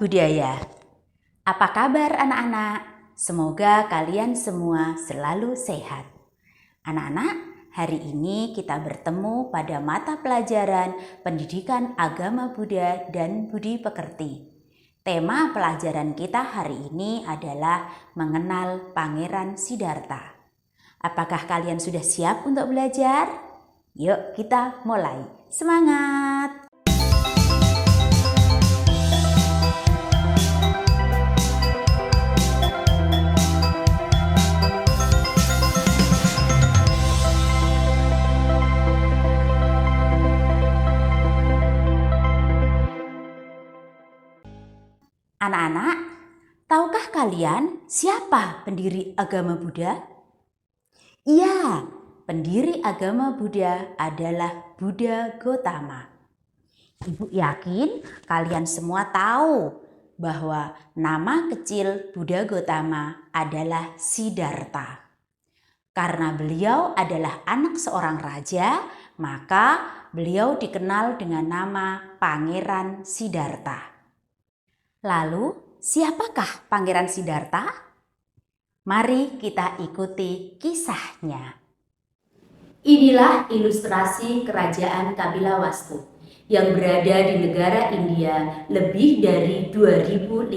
Budaya. Apa kabar anak-anak? Semoga kalian semua selalu sehat. Anak-anak, hari ini kita bertemu pada mata pelajaran Pendidikan Agama Buddha dan Budi Pekerti. Tema pelajaran kita hari ini adalah mengenal Pangeran Siddhartha. Apakah kalian sudah siap untuk belajar? Yuk kita mulai. Semangat! Anak-anak, tahukah kalian siapa pendiri agama Buddha? Iya, pendiri agama Buddha adalah Buddha Gotama. Ibu yakin kalian semua tahu bahwa nama kecil Buddha Gotama adalah Siddhartha. Karena beliau adalah anak seorang raja, maka beliau dikenal dengan nama Pangeran Siddhartha. Lalu, siapakah Pangeran Siddhartha? Mari kita ikuti kisahnya. Inilah ilustrasi kerajaan Kapilawastu yang berada di negara India lebih dari 2500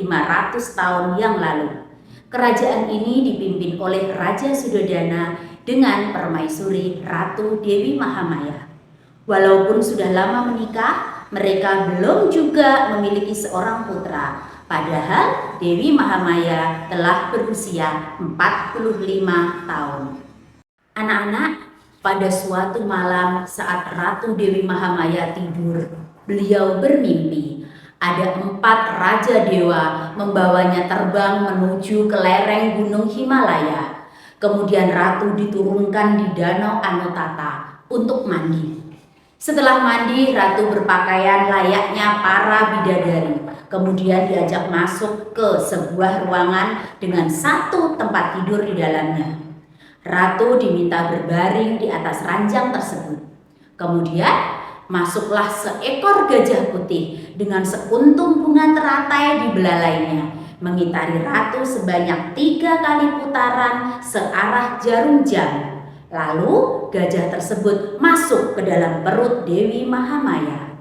tahun yang lalu. Kerajaan ini dipimpin oleh Raja Suddhodana dengan permaisuri Ratu Dewi Mahamaya. Walaupun sudah lama menikah, mereka belum juga memiliki seorang putra. Padahal Dewi Mahamaya telah berusia 45 tahun. Anak-anak, pada suatu malam saat Ratu Dewi Mahamaya tidur, beliau bermimpi ada 4 raja dewa membawanya terbang menuju ke lereng gunung Himalaya. Kemudian Ratu diturunkan di Danau Anotata untuk mandi. Setelah mandi, Ratu berpakaian layaknya para bidadari. Kemudian diajak masuk ke sebuah ruangan dengan 1 tempat tidur di dalamnya. Ratu diminta berbaring di atas ranjang tersebut. Kemudian masuklah seekor gajah putih dengan sekuntum bunga teratai di belalainya, mengitari Ratu sebanyak 3 kali putaran searah jarum jam. Lalu gajah tersebut masuk ke dalam perut Dewi Mahamaya.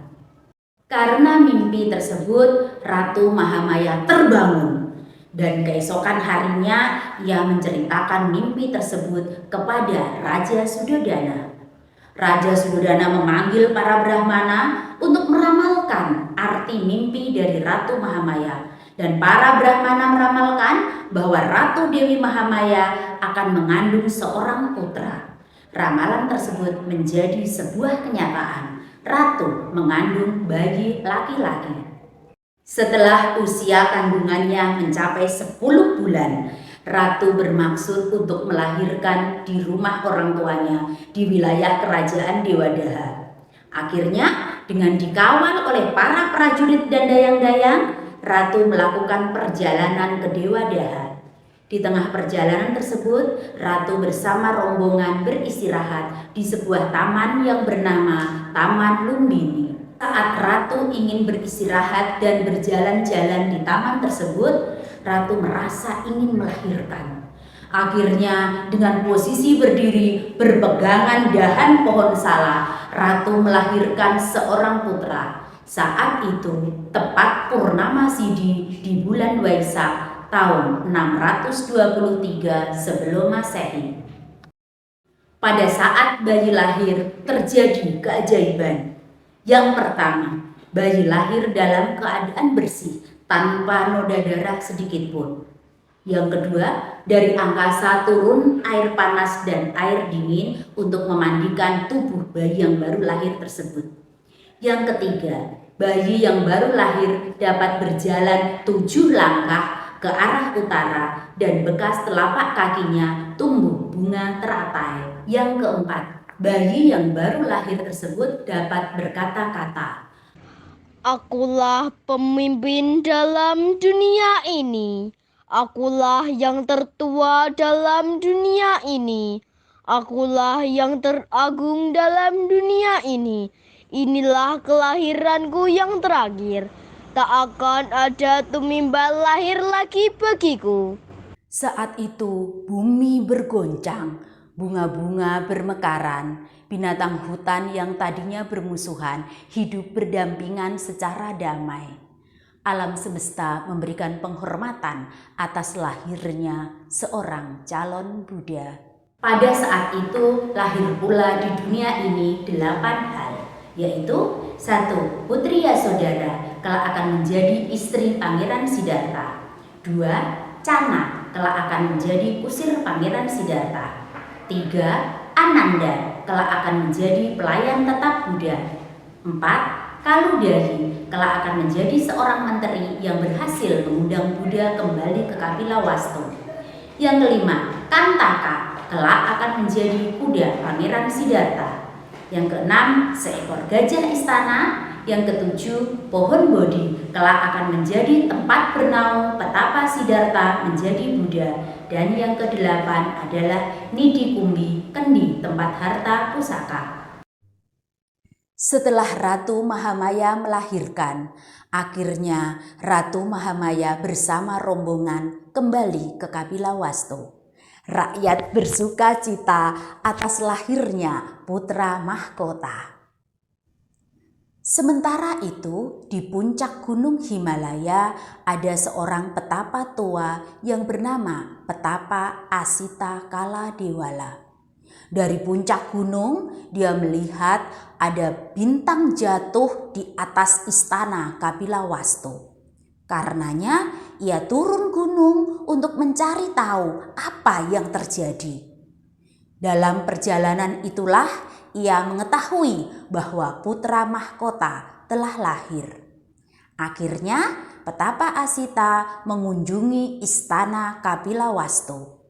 Karena mimpi tersebut, Ratu Mahamaya terbangun. Dan keesokan harinya ia menceritakan mimpi tersebut kepada Raja Suddhodana. Raja Suddhodana memanggil para Brahmana untuk meramalkan arti mimpi dari Ratu Mahamaya. Dan para Brahmana meramalkan bahwa Ratu Dewi Mahamaya akan mengandung seorang putra. Ramalan tersebut menjadi sebuah kenyataan. Ratu mengandung bayi laki-laki. Setelah usia kandungannya mencapai 10 bulan, Ratu bermaksud untuk melahirkan di rumah orang tuanya di wilayah kerajaan Dewadaha. Akhirnya, dengan dikawal oleh para prajurit dan dayang-dayang, Ratu melakukan perjalanan ke Dewadaha. Di tengah perjalanan tersebut, Ratu bersama rombongan beristirahat di sebuah taman yang bernama Taman Lumbini. Saat Ratu ingin beristirahat dan berjalan-jalan di taman tersebut, Ratu merasa ingin melahirkan. Akhirnya, dengan posisi berdiri berpegangan dahan pohon sala, Ratu melahirkan seorang putra. Saat itu, tepat Purnama Sidhi di bulan Waisak tahun 623 sebelum Masehi. Pada saat bayi lahir, terjadi keajaiban. Yang pertama, bayi lahir dalam keadaan bersih, tanpa noda darah sedikit pun. Yang kedua, dari angkasa turun air panas dan air dingin untuk memandikan tubuh bayi yang baru lahir tersebut. Yang ketiga, bayi yang baru lahir dapat berjalan 7 langkah ke arah utara dan bekas telapak kakinya tumbuh bunga teratai. Yang keempat, bayi yang baru lahir tersebut dapat berkata-kata, "Akulah pemimpin dalam dunia ini. Akulah yang tertua dalam dunia ini. Akulah yang teragung dalam dunia ini. Inilah kelahiranku yang terakhir. tak akan ada tumimbal lahir lagi bagiku. Saat itu bumi bergoncang, bunga-bunga bermekaran, binatang hutan yang tadinya bermusuhan hidup berdampingan secara damai. Alam semesta memberikan penghormatan atas lahirnya seorang calon Buddha. Pada saat itu lahir pula di dunia ini 8 hal, yaitu 1. Putri Yasodhara kelak akan menjadi istri Pangeran Siddhartha. 2. Cana kelak akan menjadi kusir Pangeran Siddhartha. 3. Ananda kelak akan menjadi pelayan tetap Buddha. 4. Kaludahi kelak akan menjadi seorang menteri yang berhasil mengundang Buddha kembali ke Kapilawastu. Yang kelima, Kantaka kelak akan menjadi kuda Pangeran Siddhartha. Yang keenam, seekor gajah istana. Yang ketujuh, pohon Bodhi kelak akan menjadi tempat bernaung petapa Siddhartha menjadi Buddha. Dan yang kedelapan adalah Nidi Kumbi, kendi tempat harta pusaka. Setelah Ratu Mahamaya melahirkan, akhirnya Ratu Mahamaya bersama rombongan kembali ke Kapilawastu. Rakyat bersuka cita atas lahirnya putra mahkota. Sementara itu, di puncak gunung Himalaya ada seorang petapa tua yang bernama Petapa Asita Kaladewala. Dari puncak gunung, dia melihat ada bintang jatuh di atas istana Kapilawastu. Karenanya, ia turun gunung untuk mencari tahu apa yang terjadi. Dalam perjalanan itulah ia mengetahui bahwa putra mahkota telah lahir. Akhirnya, Petapa Asita mengunjungi istana Kapilawastu.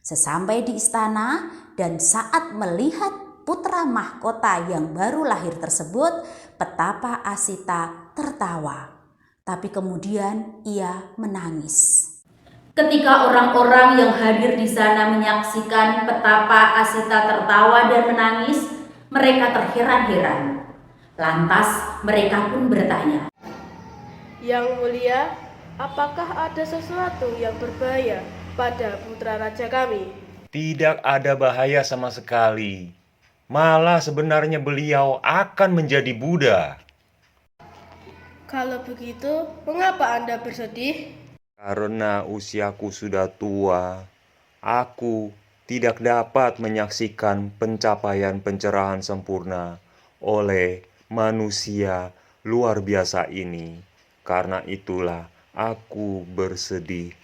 Sesampai di istana dan saat melihat putra mahkota yang baru lahir tersebut, Petapa Asita tertawa. Tapi kemudian ia menangis. Ketika orang-orang yang hadir di sana menyaksikan Petapa Asita tertawa dan menangis, mereka terheran-heran. Lantas mereka pun bertanya, "Yang mulia, apakah ada sesuatu yang berbahaya pada putra raja kami?" Tidak ada bahaya sama sekali. Malah sebenarnya beliau akan menjadi Buddha. Kalau begitu, mengapa Anda bersedih? Karena usiaku sudah tua, aku tidak dapat menyaksikan pencapaian pencerahan sempurna oleh manusia luar biasa ini. Karena itulah aku bersedih.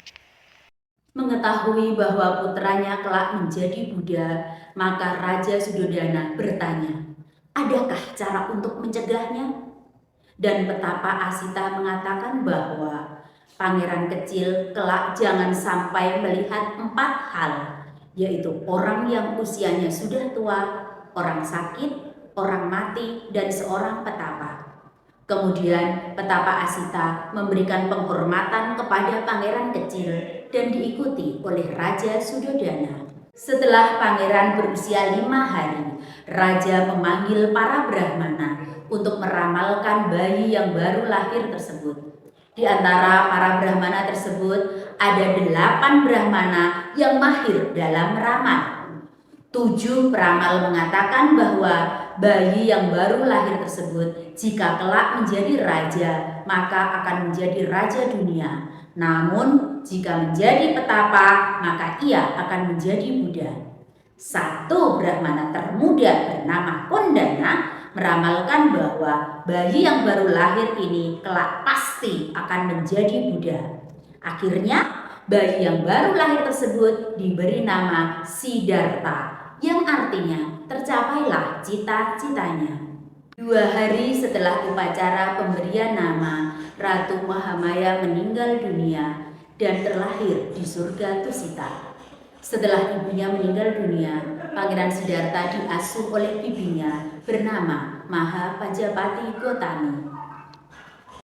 Mengetahui bahwa putranya kelak menjadi Buddha, maka Raja Suddhodana bertanya, adakah cara untuk mencegahnya? Dan Petapa Asita mengatakan bahwa pangeran kecil kelak jangan sampai melihat 4 hal, yaitu orang yang usianya sudah tua, orang sakit, orang mati, dan seorang petapa. Kemudian Petapa Asita memberikan penghormatan kepada pangeran kecil dan diikuti oleh Raja Suddhodana. Setelah pangeran berusia 5 hari, Raja memanggil para Brahmana untuk meramalkan bayi yang baru lahir tersebut. Di antara para Brahmana tersebut ada 8 Brahmana yang mahir dalam meramal. 7 peramal mengatakan bahwa bayi yang baru lahir tersebut jika kelak menjadi raja, maka akan menjadi raja dunia. Namun jika menjadi petapa, maka ia akan menjadi Buddha. 1 Brahmana termuda bernama Kondana meramalkan bahwa bayi yang baru lahir ini kelak pasti akan menjadi Buddha. Akhirnya bayi yang baru lahir tersebut diberi nama Siddhartha, yang artinya tercapailah cita-citanya. 2 hari setelah upacara pemberian nama, Ratu Mahamaya meninggal dunia dan terlahir di surga Tusita. Setelah ibunya meninggal dunia, Pangeran Siddhartha diasuh oleh bibinya bernama Mahapajapati Gotami.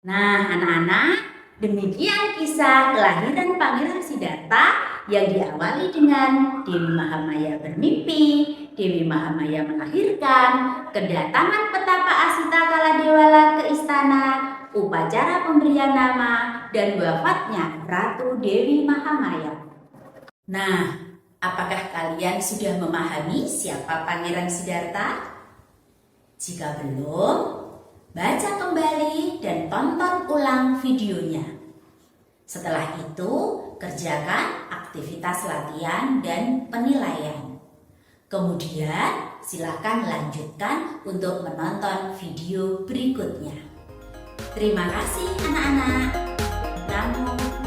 Nah, anak-anak, demikian kisah kelahiran Pangeran Siddhartha yang diawali dengan Dewi Mahamaya bermimpi, Dewi Mahamaya melahirkan, kedatangan Petapa Asita Kaladewala ke istana, upacara pemberian nama dan wafatnya Ratu Dewi Mahamaya. Nah, apakah kalian sudah memahami siapa Pangeran Siddhartha? Jika belum, baca kembali dan tonton ulang videonya. Setelah itu, kerjakan aktivitas latihan dan penilaian. Kemudian, silakan lanjutkan untuk menonton video berikutnya. Terima kasih anak-anak. Namo